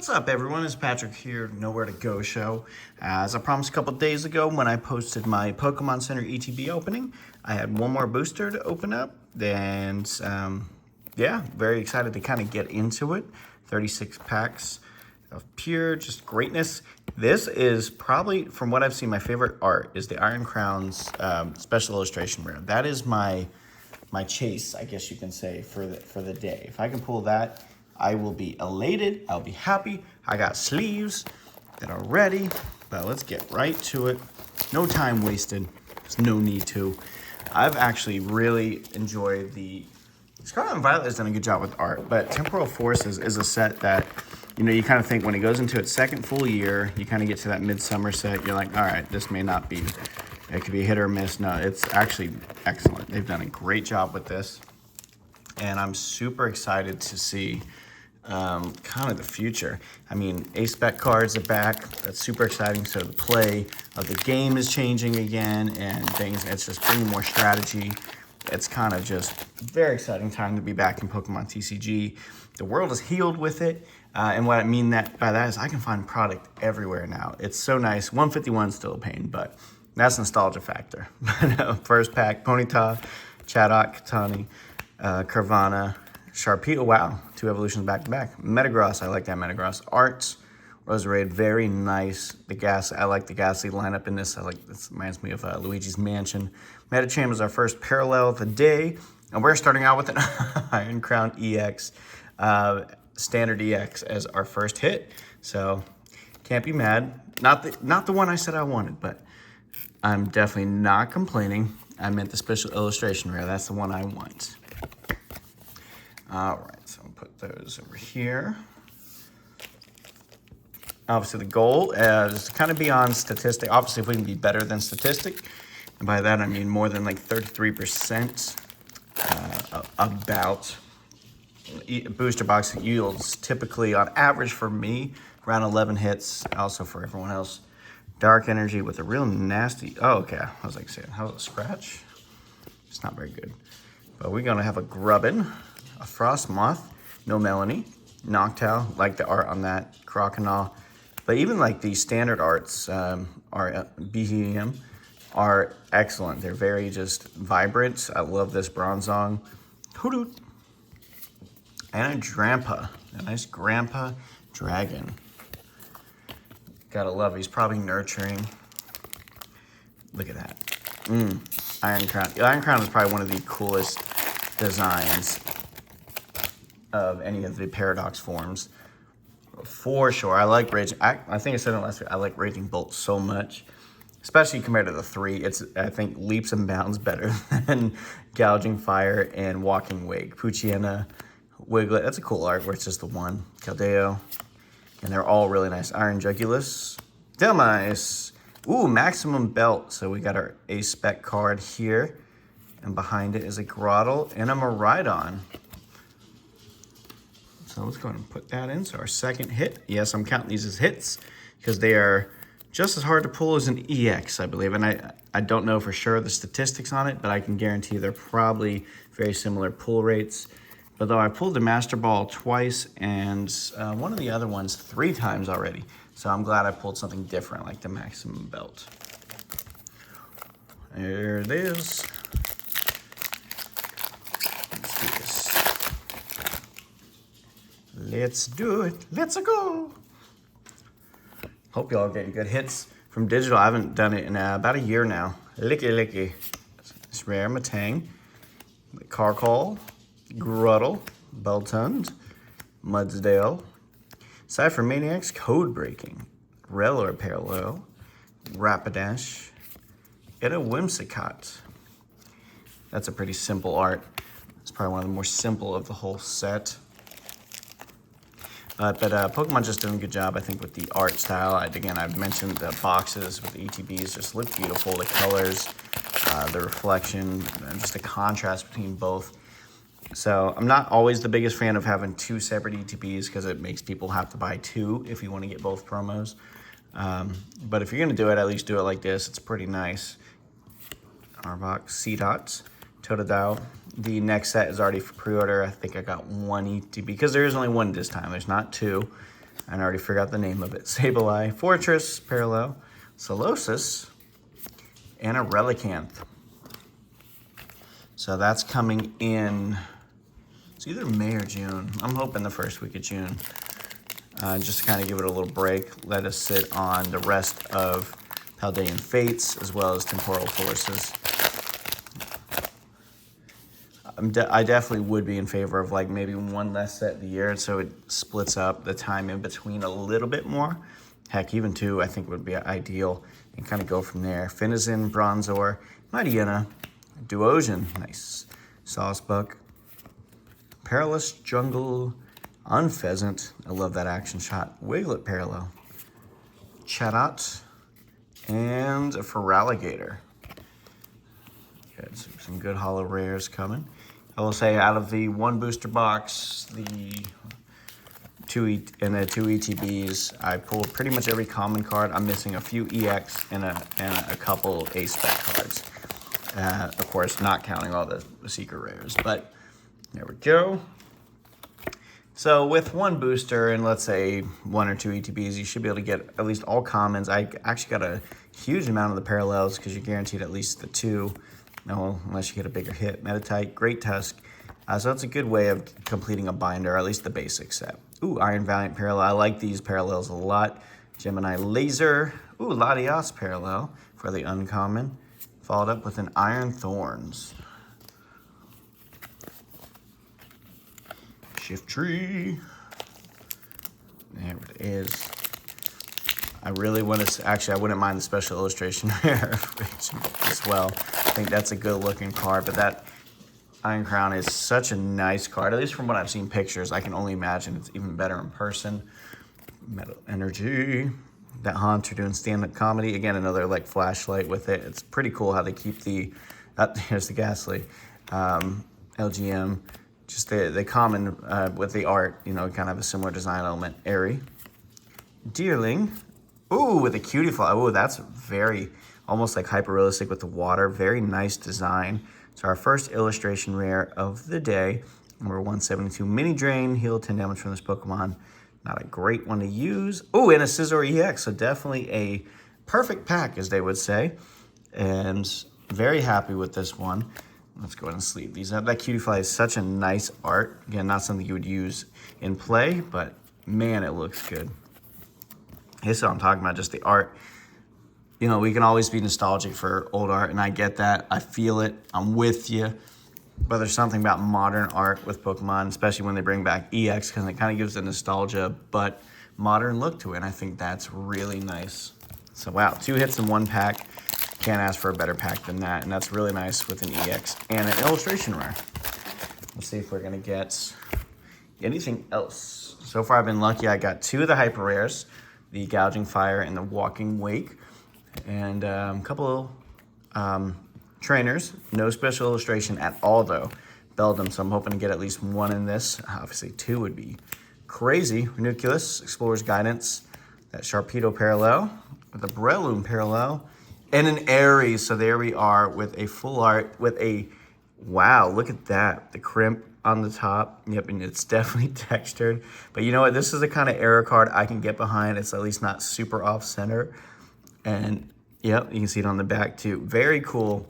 What's up, everyone? It's Patrick here, Nowhere to Go show. As I promised a couple days ago when I posted my Pokemon Center ETB opening, I had one more booster to open up, and yeah, very excited to kind of get into it. 36 packs of pure just greatness. This is probably, from what I've seen, my favorite art is the Iron Crown's special illustration rare. That is my chase, I guess you can say, for the day. If I can pull that, I will be elated. I'll be happy. I got sleeves that are ready, but let's get right to it. No time wasted. There's no need to. I've actually really enjoyed the Scarlet and Violet has done a good job with art, but Temporal Forces is a set that, you know, you kind of think when it goes into its second full year, you kind of get to that midsummer set, you're like, all right, this may not be, it could be hit or miss. No, it's actually excellent. They've done a great job with this, and I'm super excited to see kind of the future. I mean, A-Spec cards are back. That's super exciting. So the play of the game is changing again, and things, it's just bringing more strategy. It's kind of just very exciting time to be back in Pokemon TCG. The world is healed with it. And what I mean by that is I can find product everywhere now. It's so nice. 151 is still a pain, but that's nostalgia factor. First pack, Ponyta, Chaddock, Katani, Carvana, Sharpie. Oh, wow. 2 evolutions back to back. Metagross, I like that Metagross. Arts, Roserade, very nice. I like the Ghastly lineup in this. This reminds me of Luigi's Mansion. Medicham is our first parallel of the day. And we're starting out with an Iron Crown EX, Standard EX as our first hit. So, can't be mad. Not the one I said I wanted, but I'm definitely not complaining. I meant the special illustration rare. That's the one I want. All right, so I'll put those over here. Obviously, the goal is to kind of be on statistic. Obviously, if we can be better than statistic, and by that I mean more than like 33% about booster box yields. Typically, on average for me, around 11 hits. Also for everyone else. Dark Energy with a real nasty. Oh, okay. I was like saying, how's it scratch? It's not very good. But we're gonna have a Grubbin, a Frostmoth, no Melanie, Noctowl, like the art on that, Croconaw. But even like the standard arts, BGM, are excellent. They're very just vibrant. I love this Bronzong. Hoodoo. And a Drampa, a nice Grandpa Dragon. Gotta love, he's probably nurturing. Look at that. Iron Crown. Iron Crown is probably one of the coolest designs of any of the Paradox forms. For sure. I like Raging. I think I said it last week. I like Raging Bolt so much, especially compared to the 3. It's, I think, leaps and bounds better than Gouging Fire and Walking Wake. Poochyena, Wiglet. That's a cool art where it's just the one. Caldeo. And they're all really nice. Iron Jugulus. Delmice. Ooh, Maximum Belt. So we got our A-Spec card here. And behind it is a Grottle and a Miraidon. So let's go ahead and put that in. So our second hit. Yes, I'm counting these as hits because they are just as hard to pull as an EX, I believe. And I don't know for sure the statistics on it, but I can guarantee they're probably very similar pull rates. Although I pulled the Master Ball twice and one of the other ones 3 times already. So I'm glad I pulled something different like the Maximum Belt. There it is. Let's do this. Let's do it. Let's go. Hope y'all are getting good hits from digital. I haven't done it in about a year now. Licky. It's rare Matang, Carcall, Gruttle, Beltund, Mudsdale, Cypher Maniacs, Code Breaking, Rellor Parallel, Rapidash, and a Whimsicott. That's a pretty simple art. It's probably one of the more simple of the whole set. But Pokemon just doing a good job, I think, with the art style. Again, I've mentioned the boxes with the ETBs just look beautiful. The colors, the reflection, and just the contrast between both. So I'm not always the biggest fan of having 2 separate ETBs because it makes people have to buy 2 if you want to get both promos. But if you're going to do it, at least do it like this. It's pretty nice. Arbok, Seedot, Totodile. The next set is already for pre-order. I think I got 1 ETB because there is only 1 this time. There's not 2. I already forgot the name of it. Sableye, Fortress, Parallel, Solosis, and a Relicanth. So that's coming in, it's either May or June. I'm hoping the first week of June. Just to kind of give it a little break. Let us sit on the rest of Paldean Fates as well as Temporal Forces. I definitely would be in favor of like maybe one less set of the year, so it splits up the time in between a little bit more. Heck, even two I think would be ideal, and kind of go from there. Finizen, Bronzor, Mightyena, Duosion, nice. Sawsbuck, Perilous Jungle, Unpheasant, I love that action shot. Wiglet Parallel, Chatot, and a Feraligatr. Got some good holo rares coming. I will say out of the one booster box, the two ETBs, I pulled pretty much every common card. I'm missing a few EX and a couple A-Spec cards. Of course, not counting all the secret rares, but there we go. So with one booster and let's say one or two ETBs, you should be able to get at least all commons. I actually got a huge amount of the parallels because you're guaranteed at least the two. No, unless you get a bigger hit. Metatite, Great Tusk. So it's a good way of completing a binder, or at least the basic set. Ooh, Iron Valiant Parallel. I like these parallels a lot. Gemini Laser. Ooh, Latias Parallel for the uncommon. Followed up with an Iron Thorns. Shift Tree. There it is. I really want to, actually I wouldn't mind the special illustration there as well. I think that's a good looking card, but that Iron Crown is such a nice card, at least from what I've seen pictures. I can only imagine it's even better in person. Metal Energy. That Haunter doing stand-up comedy. Again, another like flashlight with it. It's pretty cool how they keep the, here's the Ghastly, LGM. Just the common with the art, you know, kind of a similar design element. Airy. Deerling. Ooh, with a cutie fly. Ooh, that's very, almost like hyper-realistic with the water. Very nice design. So our first illustration rare of the day. Number 172, Mini Drain. Heal 10 damage from this Pokemon. Not a great one to use. Ooh, and a Scizor EX. So definitely a perfect pack, as they would say. And very happy with this one. Let's go ahead and sleeve these up. That cutie fly is such a nice art. Again, not something you would use in play, but man, it looks good. This is what I'm talking about, just the art. You know, we can always be nostalgic for old art, and I get that. I feel it. I'm with you. But there's something about modern art with Pokemon, especially when they bring back EX, because it kind of gives the nostalgia, but modern look to it, and I think that's really nice. So, wow, 2 hits in 1 pack. Can't ask for a better pack than that, and that's really nice with an EX and an illustration rare. Let's see if we're going to get anything else. So far, I've been lucky. I got 2 of the hyper rares. The Gouging Fire and the Walking Wake, and a couple trainers. No special illustration at all, though. Beldum, so I'm hoping to get at least 1 in this. Obviously, 2 would be crazy. Ranunculus, Explorer's Guidance, that Sharpedo Parallel, with a Breloom Parallel, and an Aries. So there we are with a full art, with a, wow, look at that. The crimp on the top. Yep, and it's definitely textured. But you know what? This is the kind of error card I can get behind. It's at least not super off center. And yep, you can see it on the back too. Very cool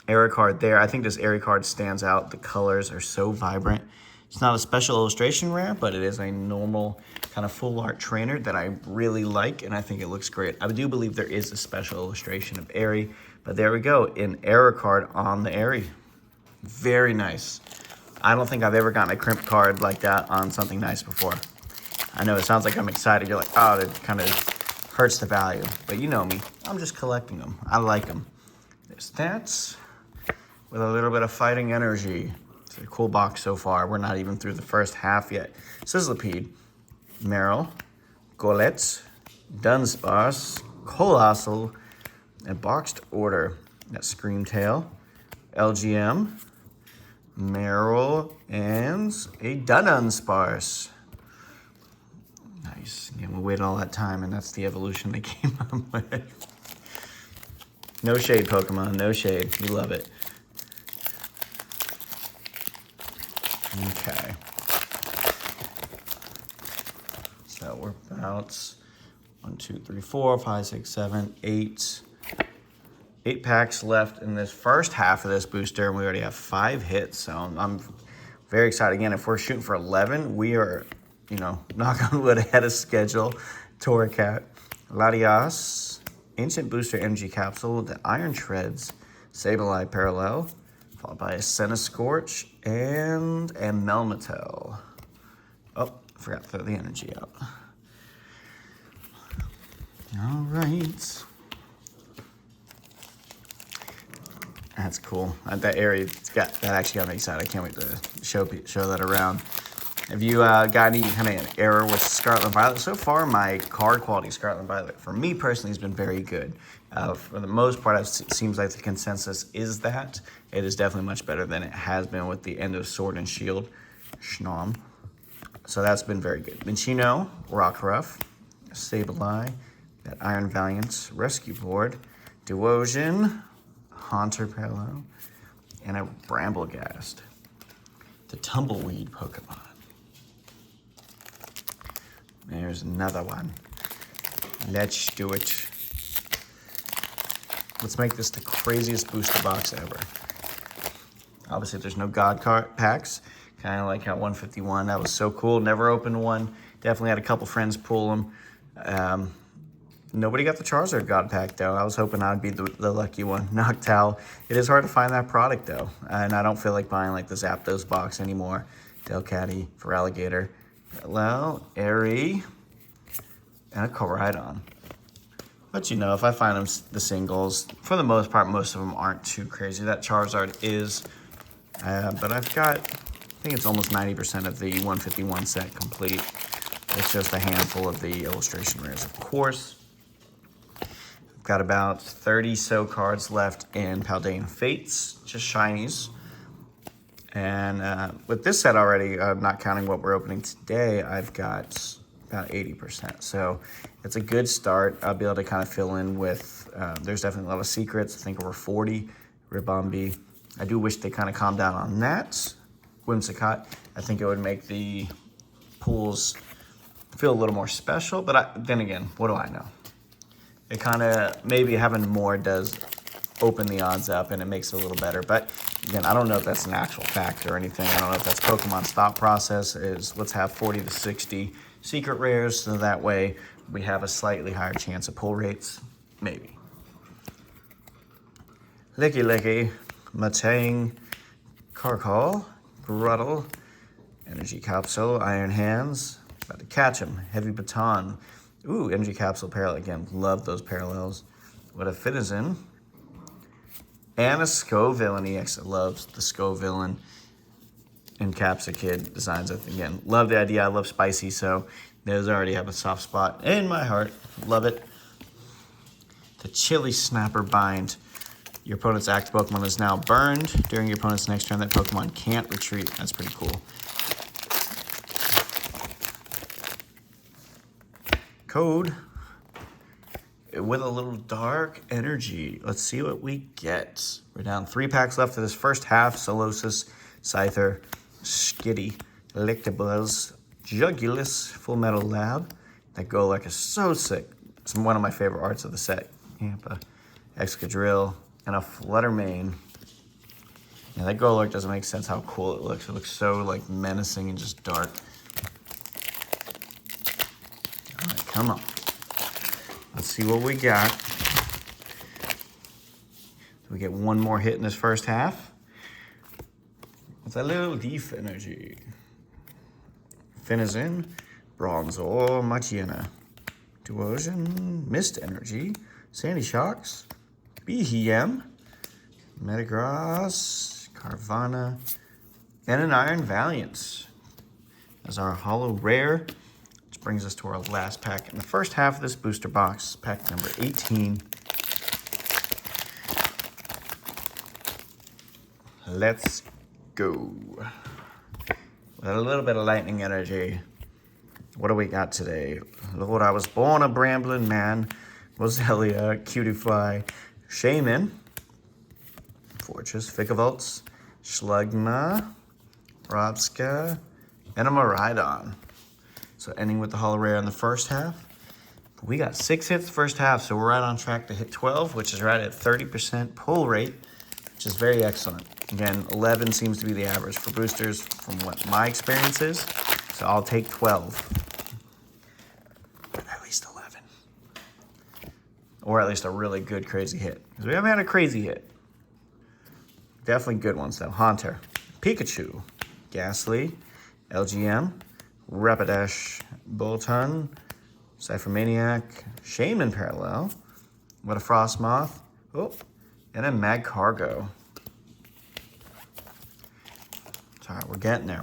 error card there. I think this error card stands out. The colors are so vibrant. It's not a special illustration rare, but it is a normal kind of full art trainer that I really like, and I think it looks great. I do believe there is a special illustration of Airy, but there we go, an error card on the Airy. Very nice. I don't think I've ever gotten a crimp card like that on something nice before. I know it sounds like I'm excited. You're like, oh, it kind of hurts the value. But you know me, I'm just collecting them. I like them. There's that with a little bit of fighting energy. It's a cool box so far. We're not even through the first half yet. Sizzlipede, Meryl, Golett, Dunsparce, Colossal, a boxed order. That Screamtail, LGM, Meryl, and a Dunsparce. Nice. Again, we waited all that time, and that's the evolution they came up with. No shade, Pokemon. No shade. We love it. Okay. So So we're about 1, 2, 3, 4, 5, 6, 7, 8. 8 packs left in this first half of this booster, and we already have 5 hits. So I'm very excited. Again, if we're shooting for 11, we are, knock on wood, ahead of schedule. Torracat, Latias, Ancient Booster Energy Capsule, the Iron Shreds, Sableye Parallel, followed by a Senna Scorch, and a Melmetal. Oh, forgot to throw the energy out. All right. That's cool. That area, that actually got me excited. I can't wait to show that around. Have you got any kind of error with Scarlet and Violet? So far, my card quality Scarlet and Violet, for me personally, has been very good. For the most part, it seems like the consensus is that it is definitely much better than it has been with the end of Sword and Shield. Schnom. So that's been very good. Minchino, Rockruff, Sableye, that Iron Valiant, Rescue Board, Duosian, Haunter Parallel, and a Bramblegast. The Tumbleweed Pokemon. There's another one. Let's do it. Let's make this the craziest booster box ever. Obviously, there's no God card packs. Kind of like how 151, that was so cool. Never opened one. Definitely had a couple friends pull them. Nobody got the Charizard God pack, though. I was hoping I'd be the lucky one. Noctowl. It is hard to find that product, though. And I don't feel like buying, like, the Zapdos box anymore. Delcatty for Alligator. Well, Airy. And a Koraidon. But, if I find them the singles, for the most part, most of them aren't too crazy. That Charizard is. But I've got, I think it's almost 90% of the 151 set complete. It's just a handful of the illustration rares, of course. Got about 30 so cards left in Paldean Fates, just shinies. And with this set already, not counting what we're opening today, I've got about 80%. So it's a good start. I'll be able to kind of fill in with, there's definitely a lot of secrets. I think over 40. Ribombee. I do wish they kind of calmed down on that. Whimsicott. I think it would make the pools feel a little more special. But then again, what do I know? It kind of, maybe having more does open the odds up and it makes it a little better. But again, I don't know if that's an actual fact or anything. I don't know if that's Pokemon's thought process is let's have 40 to 60 secret rares so that way we have a slightly higher chance of pull rates. Maybe. Licky, Matang, Carcall, Gruddle, Energy Capsule, Iron Hands, about to catch him, Heavy Baton. Ooh, Energy Capsule Parallel. Again, love those parallels. What a Finizen. And a Scovillain EX. Loves the Scovillain and Capsakid designs. Again, love the idea. I love spicy, so those already have a soft spot in my heart. Love it. The Chili Snapper Bind. Your opponent's active Pokemon is now burned. During your opponent's next turn, that Pokemon can't retreat. That's pretty cool. Code with a little dark energy. Let's see what we get. We're down 3 packs left of this first half. Solosis, Scyther, Skitty, Electabuzz, Jugulus, Full Metal Lab. That Golurk is so sick. It's one of my favorite arts of the set. Yampa, Excadrill, and a Fluttermane. Yeah, that Golurk doesn't make sense how cool it looks. It looks so like menacing and just dark. All right, come on. Let's see what we got. So we get one more hit in this first half. With a little Leaf Energy. Finizen, Bronzor, Machiana, Duosian, Mist Energy, Sandy Shocks, Behem, Metagross, Carvana, and an Iron Valiant as our holo rare. Which brings us to our last pack in the first half of this booster box, pack number 18. Let's go. With a little bit of lightning energy. What do we got today? Lord, I was born a brambling man. Roselia, Cutify, Shaman, Fortress, Ficavolts, Slugma, Robska, and a Miraidon. So ending with the holo rare in the first half. We got 6 hits the first half, so we're right on track to hit 12, which is right at 30% pull rate, which is very excellent. Again, 11 seems to be the average for boosters from what my experience is, so I'll take 12. But at least 11. Or at least a really good crazy hit, because we haven't had a crazy hit. Definitely good ones though. Haunter, Pikachu, Ghastly, LGM, Rapidash, Bolton, Cyphermaniac, Shaman Parallel, what a Frostmoth, oh, and a Magcargo. It's all right, we're getting there,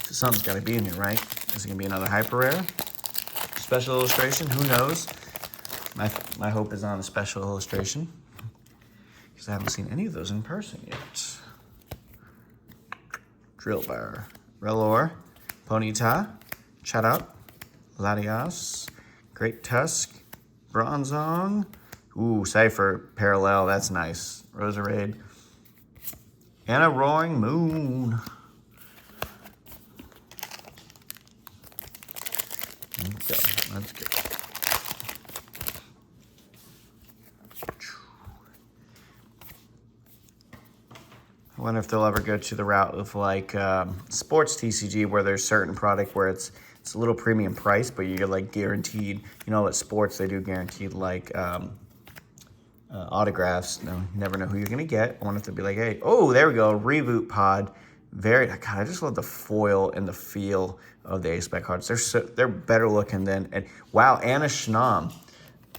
Something's got to be in here, right? Is it going to be another hyper rare? Special illustration, who knows? My hope is on a special illustration, because I haven't seen any of those in person yet. Drillbar, Relor, Ponyta, Chatot, Latias, Great Tusk, Bronzong, ooh, Cypher Parallel, that's nice. Roserade, and a Roaring Moon. Let's go. I wonder if they'll ever go to the route of like sports TCG, where there's certain product where it's a little premium price, but you're like guaranteed. You know, at sports they do guaranteed like autographs. No, you never know who you're gonna get. I wonder if they'll be like, hey, oh, there we go, Reboot Pod. God, I just love the foil and the feel of the Ace-Spec cards. They're better looking than, and wow, and a Schnom.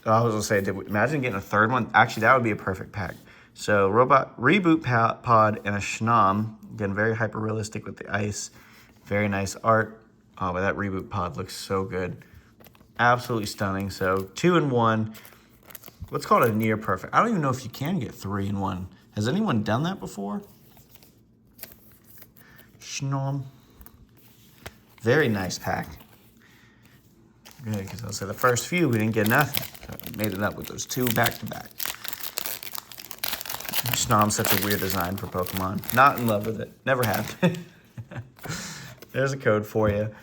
I was gonna say, imagine getting a third one. Actually, that would be a perfect pack. So Reboot Pod and a Schnom. Again, very hyper realistic with the ice. Very nice art. Oh, but that Reboot Pod looks so good. Absolutely stunning. So 2 in 1. Let's call it a near perfect. I don't even know if you can get 3 in 1. Has anyone done that before? Schnom. Very nice pack. Good, because I'll say the first few we didn't get nothing. So I made it up with those 2 back to back. Schnom's such a weird design for Pokemon. Not in love with it. Never have. There's a code for you.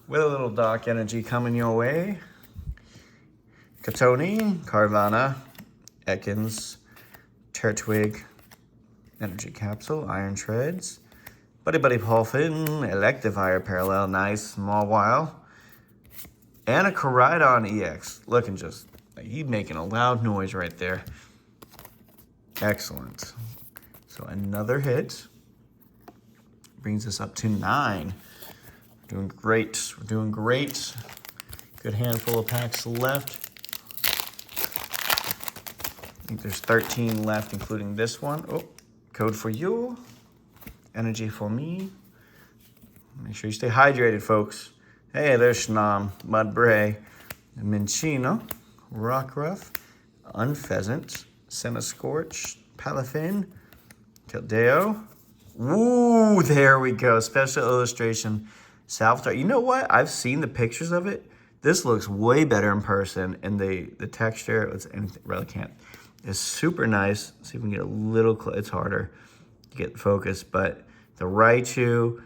With a little Dark Energy coming your way. Katoni, Carvana, Ekans, Turtwig, Energy Capsule, Iron Treads, Buddy Puffin, Electivire Parallel, nice, Small While, and a Koraidon EX. Looking just, he's making a loud noise right there. Excellent. So another hit. Brings us up to 9. Doing great. We're doing great. Good handful of packs left. I think there's 13 left, including this one. Oh, code for you. Energy for me. Make sure you stay hydrated, folks. Hey, there's Schnom, Mudbray, Minchino, Rockruff, Unpheasant, Semiscorch, Palafin, Keldeo. Ooh, there we go. Special illustration. Salvatore. You know what? I've seen the pictures of it. This looks way better in person, and the texture, really can't. It's super nice. See if we can get a little close. It's harder to get focus, but the Raichu,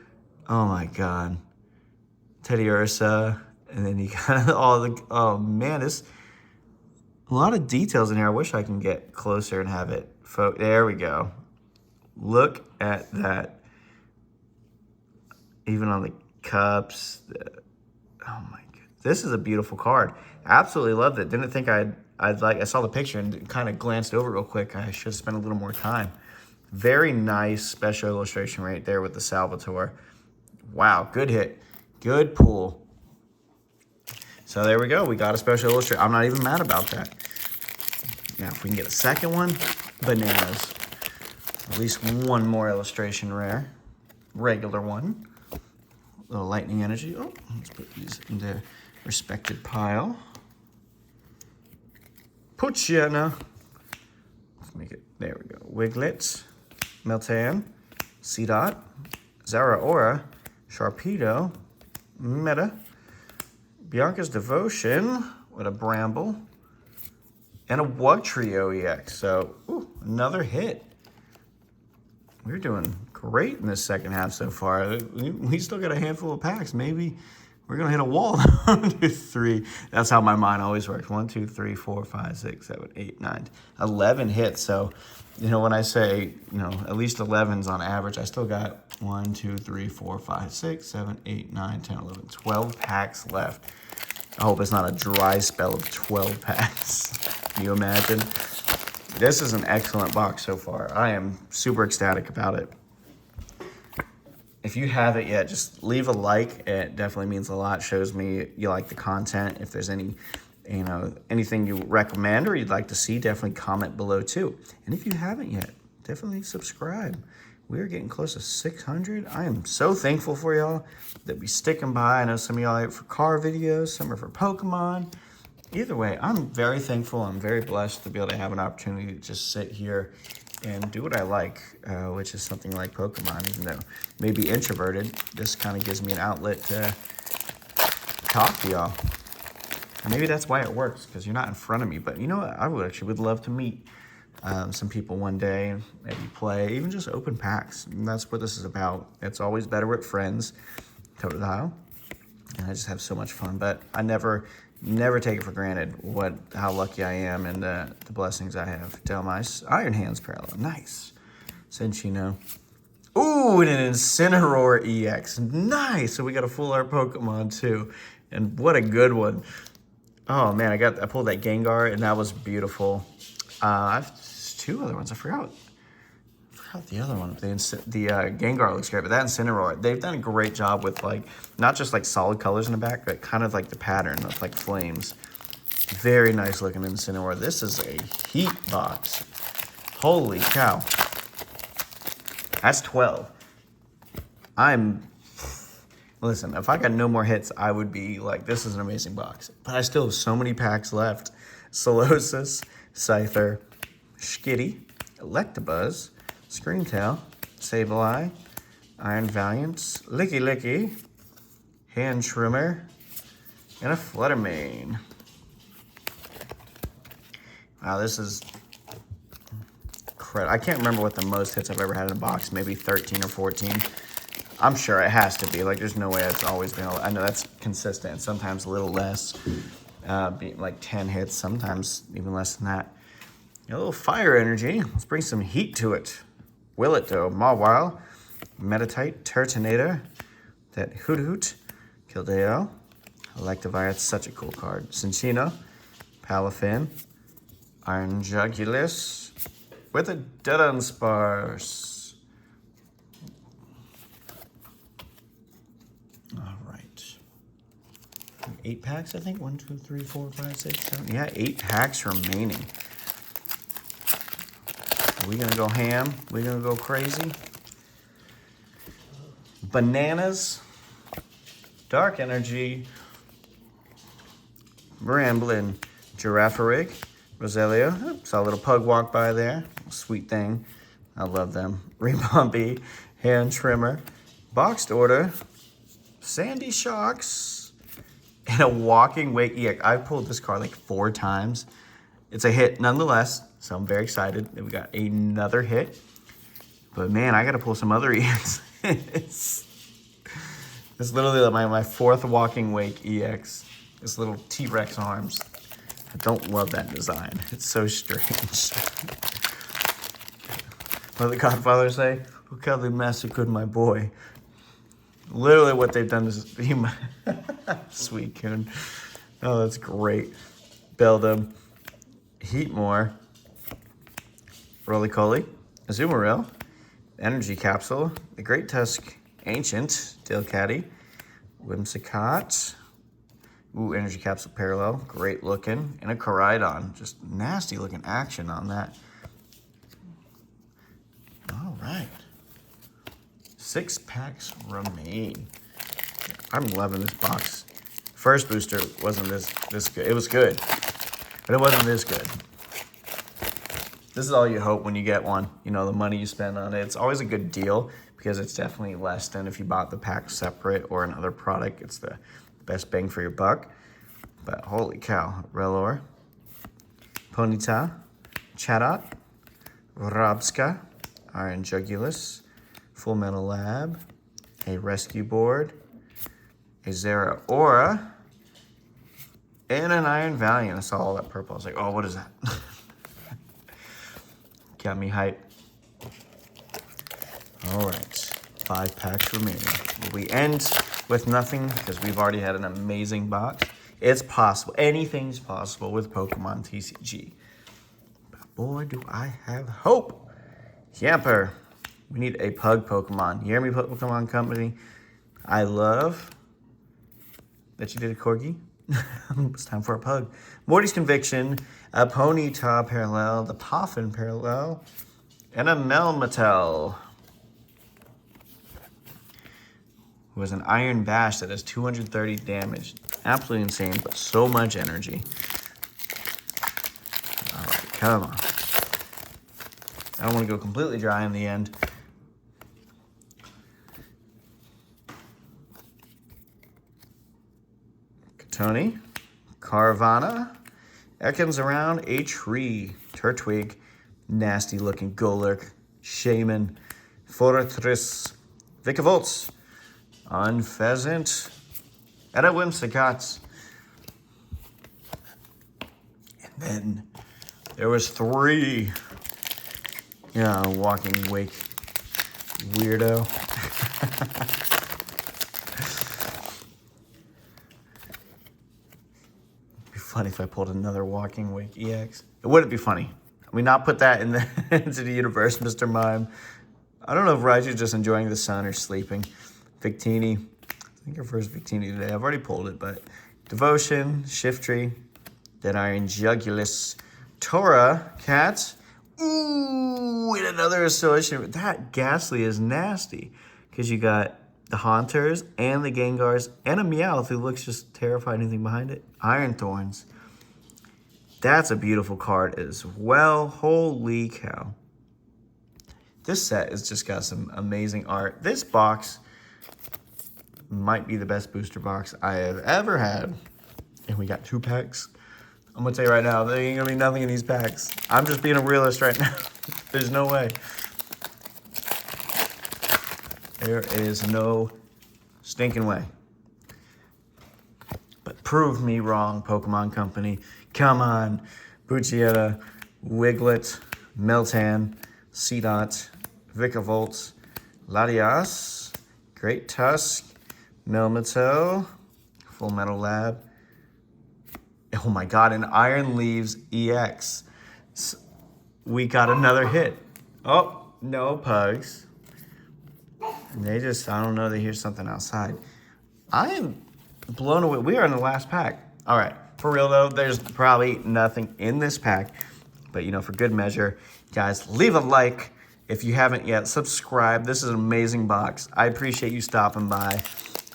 oh my God. Teddy Ursa, and then you got all the, oh man, there's a lot of details in here. I wish I can get closer and have it. There we go. Look at that. Even on the cups. Oh my God. This is a beautiful card. Absolutely loved it. Didn't think I'd like, I saw the picture and kind of glanced over real quick. I should have spent a little more time. Very nice special illustration right there with the Salvatore. Wow, good hit. Good pull. So there we go. We got a special illustration. I'm not even mad about that. Now, if we can get a second one, bananas. At least one more illustration rare. Regular one. Little lightning energy. Oh, let's put these in their respected pile. Poochyena. Let's make it, there we go. Wiglet, Meltan, Seedot, Zeraora, Sharpedo, Meta, Bianca's Devotion, what a Bramble, and a Wugtrio EX. So, ooh, another hit. We're doing great in this second half so far. We still got a handful of packs. Maybe we're gonna hit a wall. 1, 2, 3. That's how my mind always works. 1, 2, 3, 4, 5, 6, 7, 8, 9, 11 hits. So, you know, when I say, you know, at least 11s on average, I still got 1, 2, 3, 4, 5, 6, 7, 8, 9, 10, 11, 12 packs left. I hope it's not a dry spell of 12 packs. Can you imagine? This is an excellent box so far. I am super ecstatic about it. If you haven't yet, just leave a like. It definitely means a lot. Shows me you like the content. If there's any, you know, anything you recommend or you'd like to see, definitely comment below too. And if you haven't yet, definitely subscribe. We're getting close to 600. I am so thankful for y'all that be sticking by. I know some of y'all are for car videos, some are for Pokemon. Either way, I'm very thankful. I'm very blessed to be able to have an opportunity to just sit here and do what I like, which is something like Pokemon. Even though maybe introverted, this kind of gives me an outlet to talk to y'all. And maybe that's why it works, because you're not in front of me. But you know what? I would love to meet some people one day, maybe play, even just open packs. And that's what this is about. It's always better with friends, Totodile. And I just have so much fun. But I never take it for granted how lucky I am and the blessings I have. Delmice, Iron Hands Parallel, nice. Cinchino. Ooh, and an Incineroar EX, nice. So we got a full art Pokemon too, and what a good one. Oh man, I pulled that Gengar, and that was beautiful. I have 2 other ones. I forgot the other one. The Gengar looks great, but that Incineroar, they've done a great job with like, not just like solid colors in the back, but kind of like the pattern of like flames. Very nice looking Incineroar. This is a heat box. Holy cow. That's 12. Listen, if I got no more hits, I would be like, this is an amazing box. But I still have so many packs left. Solosis, Scyther, Skitty, Electabuzz, Screamtail, Sableye, Iron Valiant, Licky Licky, Hand Trimmer, and a Fluttermane. Wow, this is incredible. I can't remember what the most hits I've ever had in a box, maybe 13 or 14. I'm sure it has to be. Like, there's no way it's always been. I know that's consistent. Sometimes a little less, like 10 hits, sometimes even less than that. A little fire energy. Let's bring some heat to it. Will it though? Mawile, Meditite, Turtonator, that Hoot, Kildeo, Electivire, it's such a cool card. Cinchino, Palafin, Iron Jugulus, with a Dudunsparce. All right. 8 packs, I think. 1, 2, 3, 4, 5, 6, 7. Yeah, 8 packs remaining. Are we gonna go ham? We gonna go crazy? Bananas, Dark Energy, Ramblin', Girafarig, Roselia. Saw a little pug walk by there. Sweet thing. I love them. Ribombee, Hand Trimmer, Boxed Order, Sandy Shocks, and a Walking Wake EX. I've pulled this card like 4 times. It's a hit nonetheless, so I'm very excited that we got another hit. But man, I gotta pull some other EX. It's literally my 4th Walking Wake EX. This little T-Rex arms. I don't love that design. It's so strange. What did the Godfather say? Who cuddly massacred my boy? Literally what they've done is be my sweet coon. Oh, that's great. Beldum, Heatmore, Roly-Coly, Azumarill, Energy Capsule, the Great Tusk Ancient, Delcatty, Whimsicott, ooh, Energy Capsule Parallel, great looking, and a Koraidon, just nasty looking action on that. All right, 6 packs remain. I'm loving this box. First booster wasn't this good. It was good, but it wasn't this good. This is all you hope when you get one. You know, the money you spend on it. It's always a good deal because it's definitely less than if you bought the pack separate or another product. It's the best bang for your buck. But holy cow, Relor, Ponyta, Chatot, Robska, Iron Jugulus, Full Metal Lab, a Rescue Board, a Zera Aura, and an Iron Valiant. I saw all that purple. I was like, oh, what is that? Got me hyped. All right, 5 packs remaining. Will we end with nothing? Because we've already had an amazing box. It's possible. Anything's possible with Pokemon TCG. But boy, do I have hope. Yamper. We need a pug Pokemon. You hear me, Pokemon Company? I love that you did a Corgi. It's time for a pug. Morty's Conviction, a Ponyta Parallel, the Poffin Parallel, and a Melmetal. Who has an Iron Bash that does 230 damage. Absolutely insane, but so much energy. All right, come on. I don't want to go completely dry in the end. Katoni, Carvana, Ekans Around, a Tree, Turtwig, nasty looking Golurk, Shaman, Fortress, Vikavolt, Unpheasant, and a Whimsicott. And then there was 3. Yeah, Walking Wake weirdo. It'd be funny if I pulled another Walking Wake EX. It wouldn't be funny. We not put that in the into the universe, Mr. Mime. I don't know if Raiju's just enjoying the sun or sleeping. Victini. I think our first Victini today. I've already pulled it, but Devotion, Shiftry, Dead Iron, Jugulus, Tora, Cat. Ooh, and another association. That Ghastly is nasty because you got the Haunters and the Gengars and a Meowth who looks just terrified. Anything behind it? Iron Thorns. That's a beautiful card as well. Holy cow. This set has just got some amazing art. This box might be the best booster box I have ever had. And we got 2 packs. I'm gonna tell you right now, there ain't gonna be nothing in these packs. I'm just being a realist right now. There's no way. There is no stinking way. But prove me wrong, Pokemon Company. Come on. Buccietta, Wiglet, Meltan, Seedot, Vikavolt, Latias, Great Tusk, Melmetal, Full Metal Lab. Oh my God, an Iron Leaves EX. We got another hit. Oh, no pugs. They just, I don't know, they hear something outside. I am blown away. We are in the last pack. All right, for real though, there's probably nothing in this pack. But you know, for good measure, guys, leave a like. If you haven't yet, subscribe. This is an amazing box. I appreciate you stopping by.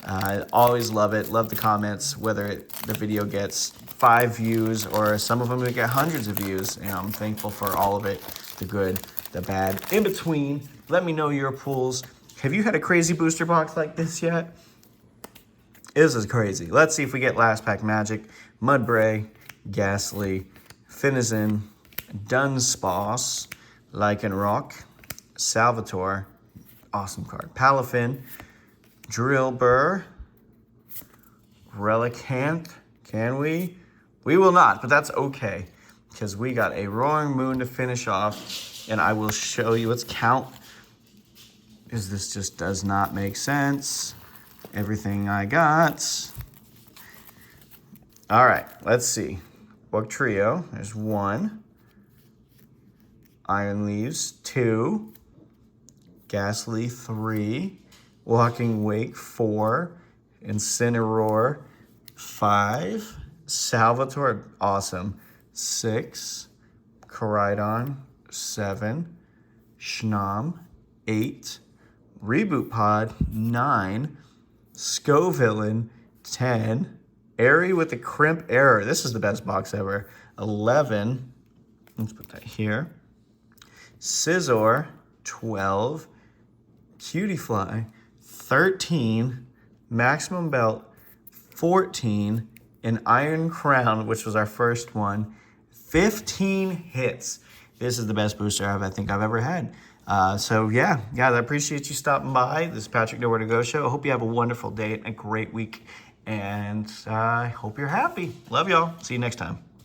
I always love it. Love the comments, whether the video gets 5 views or some of them we get hundreds of views. And I'm thankful for all of it, the good, the bad, in between. Let me know your pulls. Have you had a crazy booster box like this yet? This is crazy. Let's see if we get last pack magic. Mudbray, Ghastly, Finizen, Dunsparce, Lycanroc, Salvatore, awesome card, Palafin, Drillbur, Relicanth. Can we? We will not, but that's okay because we got a Roaring Moon to finish off, and I will show you its count because this just does not make sense. Everything I got. All right, let's see. Bug Trio, there's 1. Iron Leaves, 2. Ghastly, 3. Walking Wake, 4. Incineroar, 5. Salvatore, awesome, 6. Koraidon, 7. Schnom, 8. Reboot Pod, 9. Scovillain, 10. Airy with the Crimp Error. This is the best box ever. 11. Let's put that here. Scizor, 12. Cutiefly, 13. Maximum Belt, 14. And Iron Crown, which was our first one. 15 hits. This is the best booster I think I've ever had. So yeah, I appreciate you stopping by. This is Patrick Nowhere to Go Show. I hope you have a wonderful day and a great week. And I hope you're happy. Love y'all. See you next time.